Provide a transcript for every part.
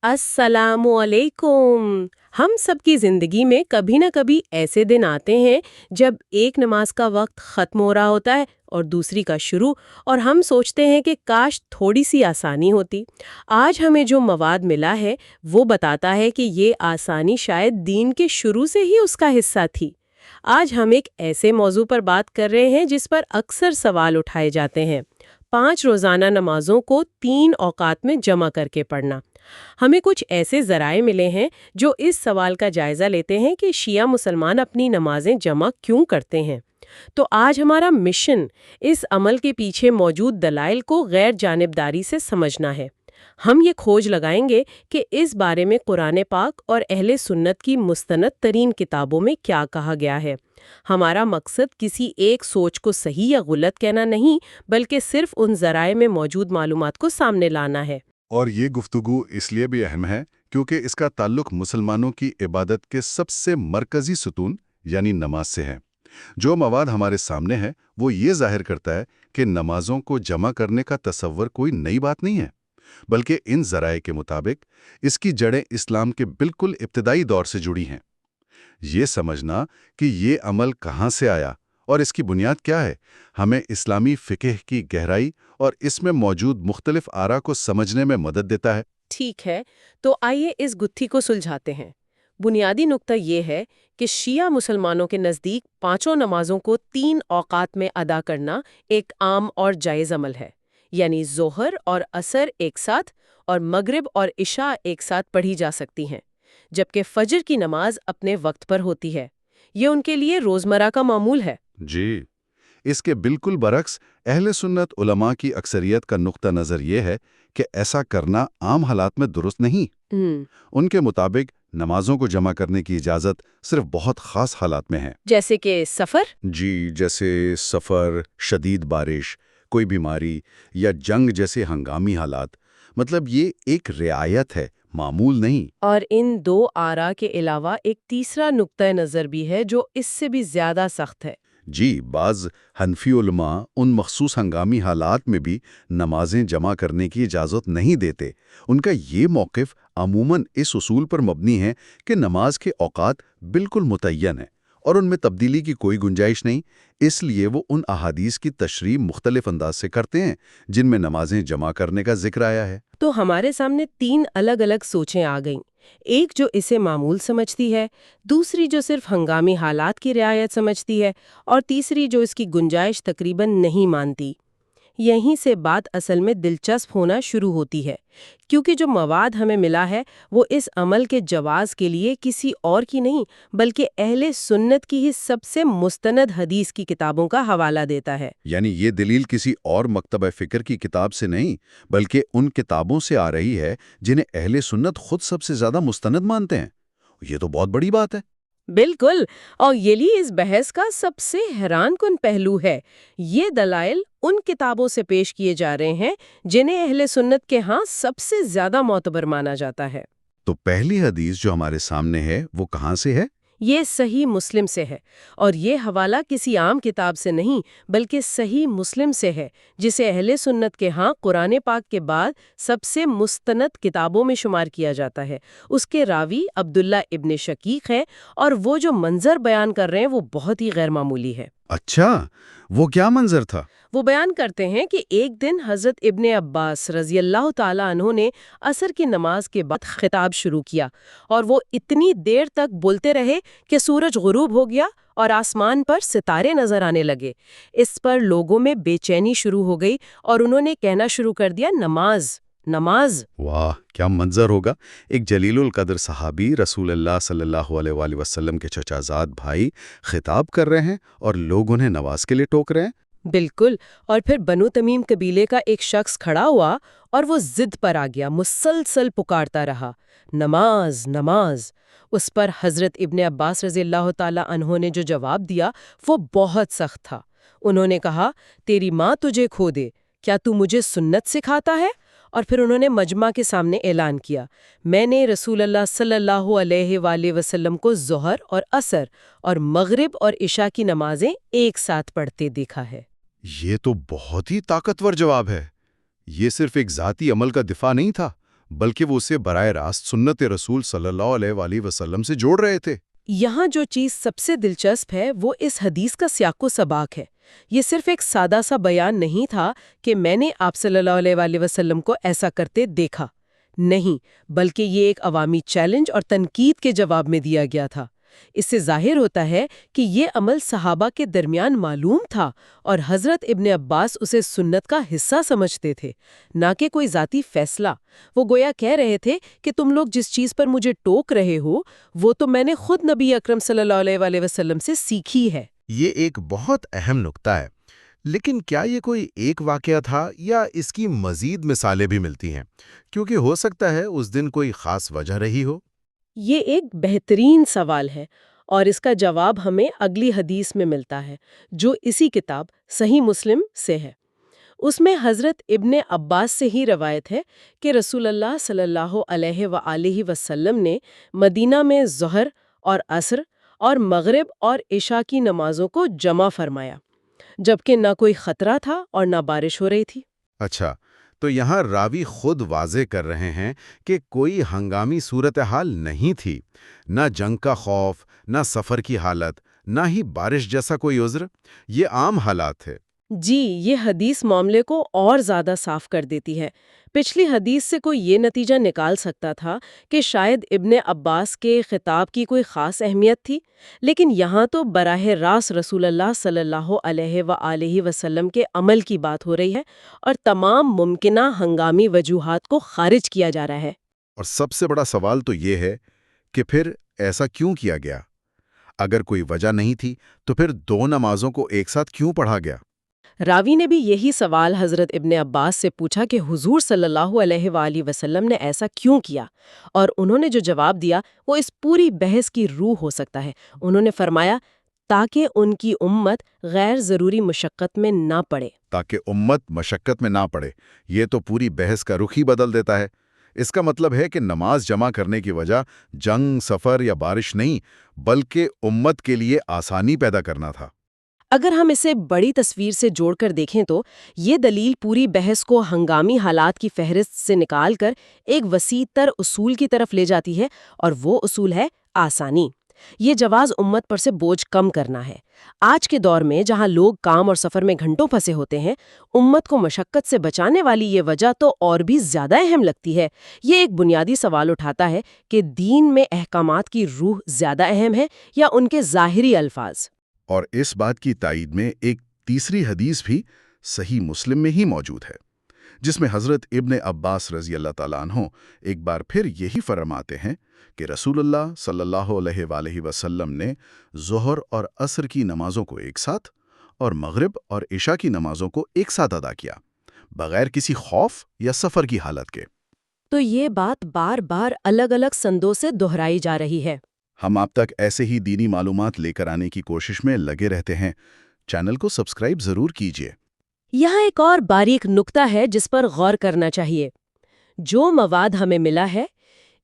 السلام علیکم۔ ہم سب کی زندگی میں کبھی نہ کبھی ایسے دن آتے ہیں جب ایک نماز کا وقت ختم ہو رہا ہوتا ہے اور دوسری کا شروع، اور ہم سوچتے ہیں کہ کاش تھوڑی سی آسانی ہوتی۔ آج ہمیں جو مواد ملا ہے وہ بتاتا ہے کہ یہ آسانی شاید دین کے شروع سے ہی اس کا حصہ تھی۔ آج ہم ایک ایسے موضوع پر بات کر رہے ہیں جس پر اکثر سوال اٹھائے جاتے ہیں: 5 روزانہ نمازوں کو 3 اوقات میں جمع کر کے پڑھنا۔ ہمیں کچھ ایسے ذرائع ملے ہیں جو اس سوال کا جائزہ لیتے ہیں کہ شیعہ مسلمان اپنی نمازیں جمع کیوں کرتے ہیں۔ تو آج ہمارا مشن اس عمل کے پیچھے موجود دلائل کو غیر جانبداری سے سمجھنا ہے۔ ہم یہ کھوج لگائیں گے کہ اس بارے میں قرآن پاک اور اہل سنت کی مستند ترین کتابوں میں کیا کہا گیا ہے۔ ہمارا مقصد کسی ایک سوچ کو صحیح یا غلط کہنا نہیں، بلکہ صرف ان ذرائع میں موجود معلومات کو سامنے لانا ہے۔ اور یہ گفتگو اس لیے بھی اہم ہے کیونکہ اس کا تعلق مسلمانوں کی عبادت کے سب سے مرکزی ستون یعنی نماز سے ہے۔ جو مواد ہمارے سامنے ہے وہ یہ ظاہر کرتا ہے کہ نمازوں کو جمع کرنے کا تصور کوئی نئی بات نہیں ہے، بلکہ ان ذرائع کے مطابق اس کی جڑیں اسلام کے بالکل ابتدائی دور سے جڑی ہیں۔ یہ سمجھنا کہ یہ عمل کہاں سے آیا اور اس کی بنیاد کیا ہے، ہمیں اسلامی فقہ کی گہرائی اور اس میں موجود مختلف آراء کو سمجھنے میں مدد دیتا ہے۔ ٹھیک ہے، تو آئیے اس گتھی کو سلجھاتے ہیں۔ بنیادی نقطہ یہ ہے کہ شیعہ مسلمانوں کے نزدیک 5 نمازوں کو 3 اوقات میں ادا کرنا ایک عام اور جائز عمل ہے، یعنی ظہر اور عصر ایک ساتھ اور مغرب اور عشاء ایک ساتھ پڑھی جا سکتی ہیں، جبکہ فجر کی نماز اپنے وقت پر ہوتی ہے۔ یہ ان کے لیے روزمرہ کا معمول ہے۔ جی، اس کے بالکل برعکس اہل سنت علماء کی اکثریت کا نقطہ نظر یہ ہے کہ ایسا کرنا عام حالات میں درست نہیں۔ ان کے مطابق نمازوں کو جمع کرنے کی اجازت صرف بہت خاص حالات میں ہے۔ جیسے کہ سفر؟ جی، جیسے سفر، شدید بارش، کوئی بیماری یا جنگ جیسے ہنگامی حالات۔ مطلب یہ ایک رعایت ہے، معمول نہیں۔ اور ان 2 آراء کے علاوہ ایک تیسرا نقطہ نظر بھی ہے جو اس سے بھی زیادہ سخت ہے۔ جی، بعض حنفی علماء ان مخصوص ہنگامی حالات میں بھی نمازیں جمع کرنے کی اجازت نہیں دیتے۔ ان کا یہ موقف عموماً اس اصول پر مبنی ہے کہ نماز کے اوقات بالکل متعین ہیں اور ان میں تبدیلی کی کوئی گنجائش نہیں، اس لیے وہ ان احادیث کی تشریح مختلف انداز سے کرتے ہیں جن میں نمازیں جمع کرنے کا ذکر آیا ہے۔ تو ہمارے سامنے 3 الگ الگ سوچیں آ گئیں، ایک جو اسے معمول سمجھتی ہے، دوسری جو صرف ہنگامی حالات کی رعایت سمجھتی ہے، اور تیسری جو اس کی گنجائش تقریباً نہیں مانتی۔ یہیں سے بات اصل میں دلچسپ ہونا شروع ہوتی ہے، کیونکہ جو مواد ہمیں ملا ہے وہ اس عمل کے جواز کے لیے کسی اور کی نہیں بلکہ اہل سنت کی ہی سب سے مستند حدیث کی کتابوں کا حوالہ دیتا ہے۔ یعنی یہ دلیل کسی اور مکتبہ فکر کی کتاب سے نہیں، بلکہ ان کتابوں سے آ رہی ہے جنہیں اہل سنت خود سب سے زیادہ مستند مانتے ہیں۔ یہ تو بہت بڑی بات ہے۔ بالکل، اور یہی اس بحث کا سب سے حیران کن پہلو ہے۔ یہ دلائل ان کتابوں سے پیش کیے جا رہے ہیں جنہیں اہل سنت کے ہاں سب سے زیادہ معتبر مانا جاتا ہے۔ تو پہلی حدیث جو ہمارے سامنے ہے وہ کہاں سے ہے؟ یہ صحیح مسلم سے ہے، اور یہ حوالہ کسی عام کتاب سے نہیں بلکہ صحیح مسلم سے ہے، جسے اہل سنت کے ہاں قرآن پاک کے بعد سب سے مستند کتابوں میں شمار کیا جاتا ہے۔ اس کے راوی عبداللہ ابن شقیق ہے، اور وہ جو منظر بیان کر رہے ہیں وہ بہت ہی غیر معمولی ہے۔ اچھا، وہ کیا منظر تھا؟ وہ بیان کرتے ہیں کہ ایک دن حضرت ابن عباس رضی اللہ تعالیٰ عنہ نے عصر کی نماز کے بعد خطاب شروع کیا، اور وہ اتنی دیر تک بولتے رہے کہ سورج غروب ہو گیا اور آسمان پر ستارے نظر آنے لگے۔ اس پر لوگوں میں بے چینی شروع ہو گئی اور انہوں نے کہنا شروع کر دیا، نماز نماز۔ واہ، کیا منظر ہوگا! ایک جلیل القدر صحابی رسول اللہ صلی اللہ علیہ وآلہ وسلم کے چچا زاد بھائی خطاب کر رہے ہیں اور لوگ انہیں نماز کے لیے ٹوک رہے ہیں۔ بالکل، اور پھر بنو تمیم قبیلے کا ایک شخص کھڑا ہوا اور وہ ضد پر آ گیا، مسلسل پکارتا رہا، نماز نماز۔ اس پر حضرت ابن عباس رضی اللہ تعالی عنہ نے جو جواب دیا وہ بہت سخت تھا۔ انہوں نے کہا، تیری ماں تجھے کھو دے، کیا تو مجھے سنت سکھاتا ہے؟ اور پھر انہوں نے مجمع کے سامنے اعلان کیا، میں نے رسول اللہ صلی اللہ علیہ وآلہ وسلم کو ظہر اور عصر اور مغرب اور عشاء کی نمازیں ایک ساتھ پڑھتے دیکھا ہے۔ یہ تو بہت ہی طاقتور جواب ہے۔ یہ صرف ایک ذاتی عمل کا دفاع نہیں تھا بلکہ وہ اسے براہ راست سنت رسول صلی اللہ علیہ وآلہ وسلم سے جوڑ رہے تھے۔ یہاں جو چیز سب سے دلچسپ ہے وہ اس حدیث کا سیاق و سباق ہے۔ یہ صرف ایک سادہ سا بیان نہیں تھا کہ میں نے آپ صلی اللہ علیہ وآلہ وسلم کو ایسا کرتے دیکھا، نہیں، بلکہ یہ ایک عوامی چیلنج اور تنقید کے جواب میں دیا گیا تھا۔ اس سے ظاہر ہوتا ہے کہ یہ عمل صحابہ کے درمیان معلوم تھا اور حضرت ابن عباس اسے سنت کا حصہ سمجھتے تھے، نہ کہ کوئی ذاتی فیصلہ۔ وہ گویا کہہ رہے تھے کہ تم لوگ جس چیز پر مجھے ٹوک رہے ہو وہ تو میں نے خود نبی اکرم صلی اللہ علیہ وآلہ وسلم سے سیکھی ہے۔ یہ ایک بہت اہم نکتہ ہے، لیکن کیا یہ کوئی ایک واقعہ تھا یا اس کی مزید مثالیں بھی ملتی ہیں؟ کیونکہ ہو سکتا ہے اس دن کوئی خاص وجہ رہی ہو۔ یہ ایک بہترین سوال ہے اور اس کا جواب ہمیں اگلی حدیث میں ملتا ہے جو اسی کتاب صحیح مسلم سے ہے۔ اس میں حضرت ابن عباس سے ہی روایت ہے کہ رسول اللہ صلی اللہ علیہ وآلہ وسلم نے مدینہ میں ظہر اور عصر اور مغرب اور عشاء کی نمازوں کو جمع فرمایا، جبکہ نہ کوئی خطرہ تھا اور نہ بارش ہو رہی تھی۔ اچھا، تو یہاں راوی خود واضح کر رہے ہیں کہ کوئی ہنگامی صورتحال نہیں تھی، نہ جنگ کا خوف، نہ سفر کی حالت، نہ ہی بارش جیسا کوئی عذر، یہ عام حالات تھے۔ جی، یہ حدیث معاملے کو اور زیادہ صاف کر دیتی ہے۔ پچھلی حدیث سے کوئی یہ نتیجہ نکال سکتا تھا کہ شاید ابن عباس کے خطاب کی کوئی خاص اہمیت تھی، لیکن یہاں تو براہ راست رسول اللہ صلی اللہ علیہ وآلہ وسلم کے عمل کی بات ہو رہی ہے اور تمام ممکنہ ہنگامی وجوہات کو خارج کیا جا رہا ہے۔ اور سب سے بڑا سوال تو یہ ہے کہ پھر ایسا کیوں کیا گیا؟ اگر کوئی وجہ نہیں تھی تو پھر دو نمازوں کو ایک ساتھ کیوں پڑھا گیا؟ راوی نے بھی یہی سوال حضرت ابن عباس سے پوچھا کہ حضور صلی اللہ علیہ وآلہ وسلم نے ایسا کیوں کیا، اور انہوں نے جو جواب دیا وہ اس پوری بحث کی روح ہو سکتا ہے۔ انہوں نے فرمایا تاکہ ان کی امت غیر ضروری مشقت میں نہ پڑے۔ تاکہ امت مشقت میں نہ پڑے، یہ تو پوری بحث کا رخ ہی بدل دیتا ہے۔ اس کا مطلب ہے کہ نماز جمع کرنے کی وجہ جنگ، سفر یا بارش نہیں، بلکہ امت کے لیے آسانی پیدا کرنا تھا۔ اگر ہم اسے بڑی تصویر سے جوڑ کر دیکھیں تو یہ دلیل پوری بحث کو ہنگامی حالات کی فہرست سے نکال کر ایک وسیع تر اصول کی طرف لے جاتی ہے، اور وہ اصول ہے آسانی۔ یہ جواز امت پر سے بوجھ کم کرنا ہے۔ آج کے دور میں جہاں لوگ کام اور سفر میں گھنٹوں پھنسے ہوتے ہیں، امت کو مشقت سے بچانے والی یہ وجہ تو اور بھی زیادہ اہم لگتی ہے۔ یہ ایک بنیادی سوال اٹھاتا ہے کہ دین میں احکامات کی روح زیادہ اہم ہے یا ان کے ظاہری الفاظ؟ اور اس بات کی تائید میں ایک تیسری حدیث بھی صحیح مسلم میں ہی موجود ہے، جس میں حضرت ابن عباس رضی اللہ تعالیٰ عنہ ایک بار پھر یہی فرماتے ہیں کہ رسول اللہ صلی اللہ علیہ وآلہ وسلم نے ظہر اور عصر کی نمازوں کو ایک ساتھ اور مغرب اور عشاء کی نمازوں کو ایک ساتھ ادا کیا، بغیر کسی خوف یا سفر کی حالت کے۔ تو یہ بات بار بار الگ الگ سندوں سے دہرائی جا رہی ہے۔ ہم آپ تک ایسے ہی دینی معلومات لے کر آنے کی کوشش میں لگے رہتے ہیں۔ چینل کو سبسکرائب ضرور کیجیے۔ یہاں ایک اور باریک نکتہ ہے جس پر غور کرنا چاہیے۔ جو مواد ہمیں ملا ہے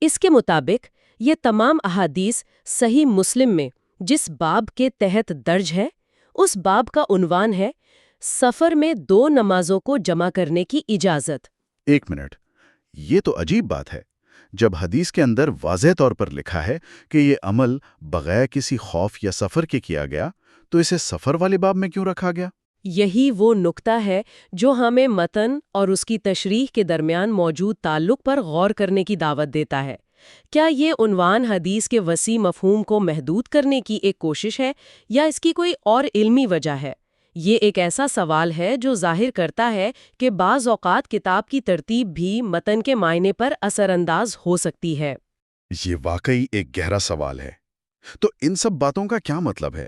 اس کے مطابق یہ تمام احادیث صحیح مسلم میں جس باب کے تحت درج ہے، اس باب کا عنوان ہے سفر میں دو نمازوں کو جمع کرنے کی اجازت۔ ایک منٹ، یہ تو عجیب بات ہے۔ جب حدیث کے اندر واضح طور پر لکھا ہے کہ یہ عمل بغیر کسی خوف یا سفر کے کیا گیا، تو اسے سفر والے باب میں کیوں رکھا گیا؟ یہی وہ نکتہ ہے جو ہمیں متن اور اس کی تشریح کے درمیان موجود تعلق پر غور کرنے کی دعوت دیتا ہے۔ کیا یہ عنوان حدیث کے وسیع مفہوم کو محدود کرنے کی ایک کوشش ہے یا اس کی کوئی اور علمی وجہ ہے؟ یہ ایک ایسا سوال ہے جو ظاہر کرتا ہے کہ بعض اوقات کتاب کی ترتیب بھی متن کے معنی پر اثر انداز ہو سکتی ہے۔ یہ واقعی ایک گہرا سوال ہے۔ تو ان سب باتوں کا کیا مطلب ہے؟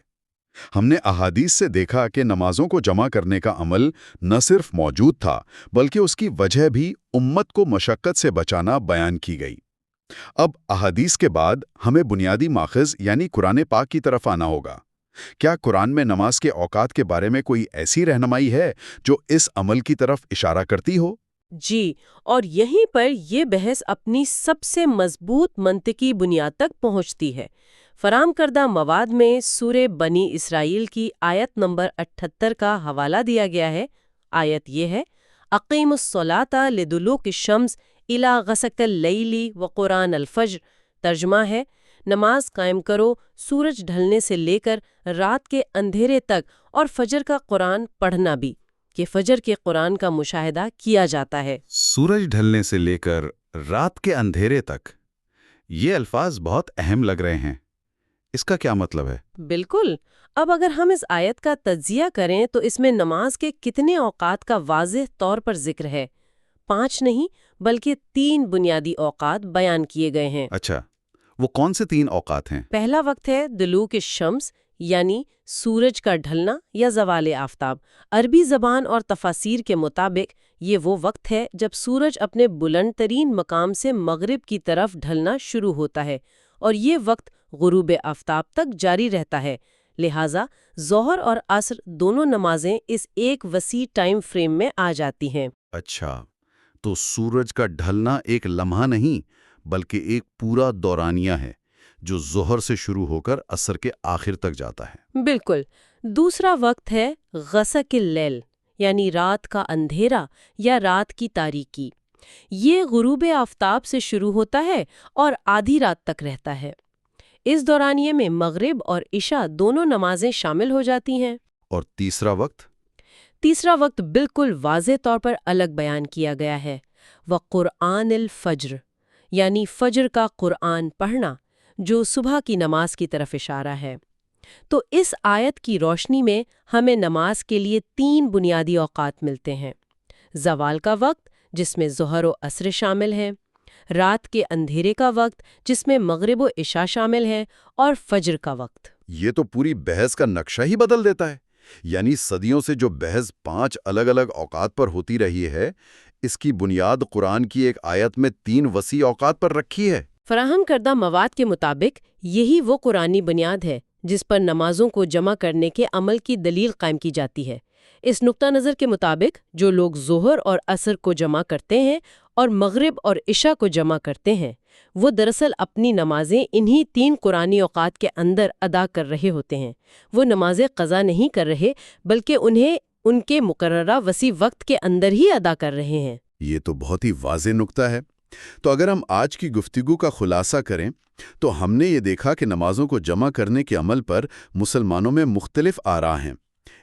ہم نے احادیث سے دیکھا کہ نمازوں کو جمع کرنے کا عمل نہ صرف موجود تھا، بلکہ اس کی وجہ بھی امت کو مشقت سے بچانا بیان کی گئی۔ اب احادیث کے بعد ہمیں بنیادی ماخذ یعنی قرآن پاک کی طرف آنا ہوگا۔ کیا قرآن میں نماز کے اوقات کے بارے میں کوئی ایسی رہنمائی ہے جو اس عمل کی طرف اشارہ کرتی ہو؟ جی، اور یہیں پر یہ بحث اپنی سب سے مضبوط منطقی بنیاد تک پہنچتی ہے۔ فراہم کردہ مواد میں سورہ بنی اسرائیل کی آیت نمبر 78 کا حوالہ دیا گیا ہے۔ آیت یہ ہے: اقیموا الصلاۃ لدلوک الشمس الا غسق اللیلی و قرآن الفجر، ترجمہ ہے نماز قائم کرو سورج ڈھلنے سے لے کر رات کے اندھیرے تک، اور فجر کا قرآن پڑھنا بھی، کہ فجر کے قرآن کا مشاہدہ کیا جاتا ہے۔ سورج ڈھلنے سے لے کر رات کے اندھیرے تک، یہ الفاظ بہت اہم لگ رہے ہیں۔ اس کا کیا مطلب ہے؟ بالکل۔ اب اگر ہم اس آیت کا تجزیہ کریں تو اس میں نماز کے کتنے اوقات کا واضح طور پر ذکر ہے۔ 5 نہیں بلکہ 3 بنیادی اوقات بیان کیے گئے ہیں۔ اچھا، وہ کون سے 3 اوقات ہیں؟ پہلا وقت ہے دلوک الشمس، یعنی سورج کا ڈھلنا یا زوال آفتاب۔ عربی زبان اور تفاسیر کے مطابق یہ وہ وقت ہے جب سورج اپنے بلند ترین مقام سے مغرب کی طرف ڈھلنا شروع ہوتا ہے، اور یہ وقت غروب آفتاب تک جاری رہتا ہے۔ لہٰذا ظہر اور عصر دونوں نمازیں اس ایک وسیع ٹائم فریم میں آ جاتی ہیں۔ اچھا، تو سورج کا ڈھلنا ایک لمحہ نہیں بلکہ ایک پورا دورانیہ ہے جو ظہر سے شروع ہو کر عصر کے آخر تک جاتا ہے۔ بالکل۔ دوسرا وقت ہے غسق اللیل، یعنی رات کا اندھیرا یا رات کی تاریکی۔ یہ غروب آفتاب سے شروع ہوتا ہے اور آدھی رات تک رہتا ہے۔ اس دورانیے میں مغرب اور عشاء دونوں نمازیں شامل ہو جاتی ہیں۔ اور تیسرا وقت؟ تیسرا وقت بالکل واضح طور پر الگ بیان کیا گیا ہے، وقرآن الفجر، یعنی فجر کا قرآن پڑھنا، جو صبح کی نماز کی طرف اشارہ ہے۔ تو اس آیت کی روشنی میں ہمیں نماز کے لیے 3 بنیادی اوقات ملتے ہیں: زوال کا وقت جس میں ظہر و عصر شامل ہیں، رات کے اندھیرے کا وقت جس میں مغرب و عشاء شامل ہے، اور فجر کا وقت۔ یہ تو پوری بحث کا نقشہ ہی بدل دیتا ہے۔ یعنی صدیوں سے جو بحث 5 الگ الگ اوقات پر ہوتی رہی ہے، اس کی بنیاد قرآن کی ایک آیت میں 3 وسیع اوقات پر رکھی ہے۔ فراہم کردہ مواد کے مطابق یہی وہ قرآنی بنیاد ہے جس پر نمازوں کو جمع کرنے کے عمل کی دلیل قائم کی جاتی ہے۔ اس نقطہ نظر کے مطابق جو لوگ ظہر اور عصر کو جمع کرتے ہیں اور مغرب اور عشاء کو جمع کرتے ہیں، وہ دراصل اپنی نمازیں انہی 3 قرآنی اوقات کے اندر ادا کر رہے ہوتے ہیں۔ وہ نمازیں قضا نہیں کر رہے بلکہ انہیں ان کے مقررہ وسیع وقت کے اندر ہی ادا کر رہے ہیں۔ یہ تو بہت ہی واضح نقطہ ہے۔ تو اگر ہم آج کی گفتگو کا خلاصہ کریں تو ہم نے یہ دیکھا کہ نمازوں کو جمع کرنے کے عمل پر مسلمانوں میں مختلف آراء ہیں۔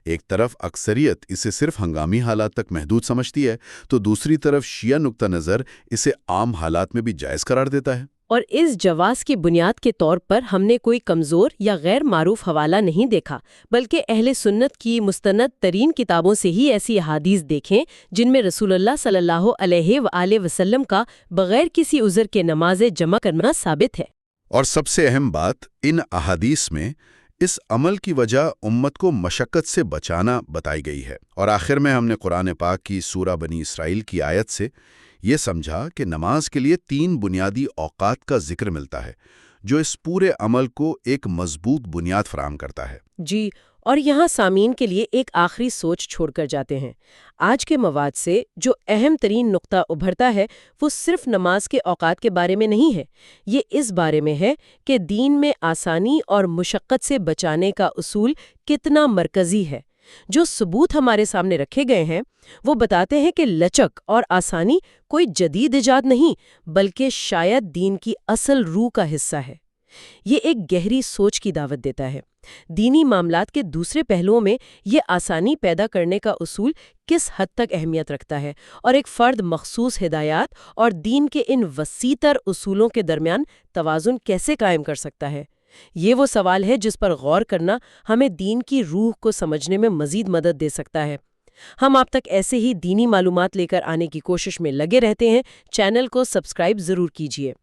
ایک طرف اکثریت اسے صرف ہنگامی حالات تک محدود سمجھتی ہے، تو دوسری طرف شیعہ نقطہ نظر اسے عام حالات میں بھی جائز قرار دیتا ہے۔ اور اس جواز کی بنیاد کے طور پر ہم نے کوئی کمزور یا غیر معروف حوالہ نہیں دیکھا، بلکہ اہل سنت کی مستند ترین کتابوں سے ہی ایسی احادیث دیکھیں جن میں رسول اللہ صلی اللہ علیہ وآلہ وسلم کا بغیر کسی عذر کے نمازیں جمع کرنا ثابت ہے۔ اور سب سے اہم بات، ان احادیث میں اس عمل کی وجہ امت کو مشقت سے بچانا بتائی گئی ہے۔ اور آخر میں ہم نے قرآن پاک کی سورہ بنی اسرائیل کی آیت سے یہ سمجھا کہ نماز کے لیے 3 بنیادی اوقات کا ذکر ملتا ہے جو اس پورے عمل کو ایک مضبوط بنیاد فراہم کرتا ہے۔ جی، اور یہاں سامعین کے لیے ایک آخری سوچ چھوڑ کر جاتے ہیں۔ آج کے مواد سے جو اہم ترین نقطہ ابھرتا ہے وہ صرف نماز کے اوقات کے بارے میں نہیں ہے، یہ اس بارے میں ہے کہ دین میں آسانی اور مشقت سے بچانے کا اصول کتنا مرکزی ہے۔ جو ثبوت ہمارے سامنے رکھے گئے ہیں وہ بتاتے ہیں کہ لچک اور آسانی کوئی جدید ایجاد نہیں بلکہ شاید دین کی اصل روح کا حصہ ہے۔ یہ ایک گہری سوچ کی دعوت دیتا ہے۔ دینی معاملات کے دوسرے پہلوؤں میں یہ آسانی پیدا کرنے کا اصول کس حد تک اہمیت رکھتا ہے، اور ایک فرد مخصوص ہدایات اور دین کے ان وسیع تر اصولوں کے درمیان توازن کیسے قائم کر سکتا ہے؟ یہ وہ سوال ہے جس پر غور کرنا ہمیں دین کی روح کو سمجھنے میں مزید مدد دے سکتا ہے۔ ہم آپ تک ایسے ہی دینی معلومات لے کر آنے کی کوشش میں لگے رہتے ہیں۔ چینل کو سبسکرائب ضرور کیجیے۔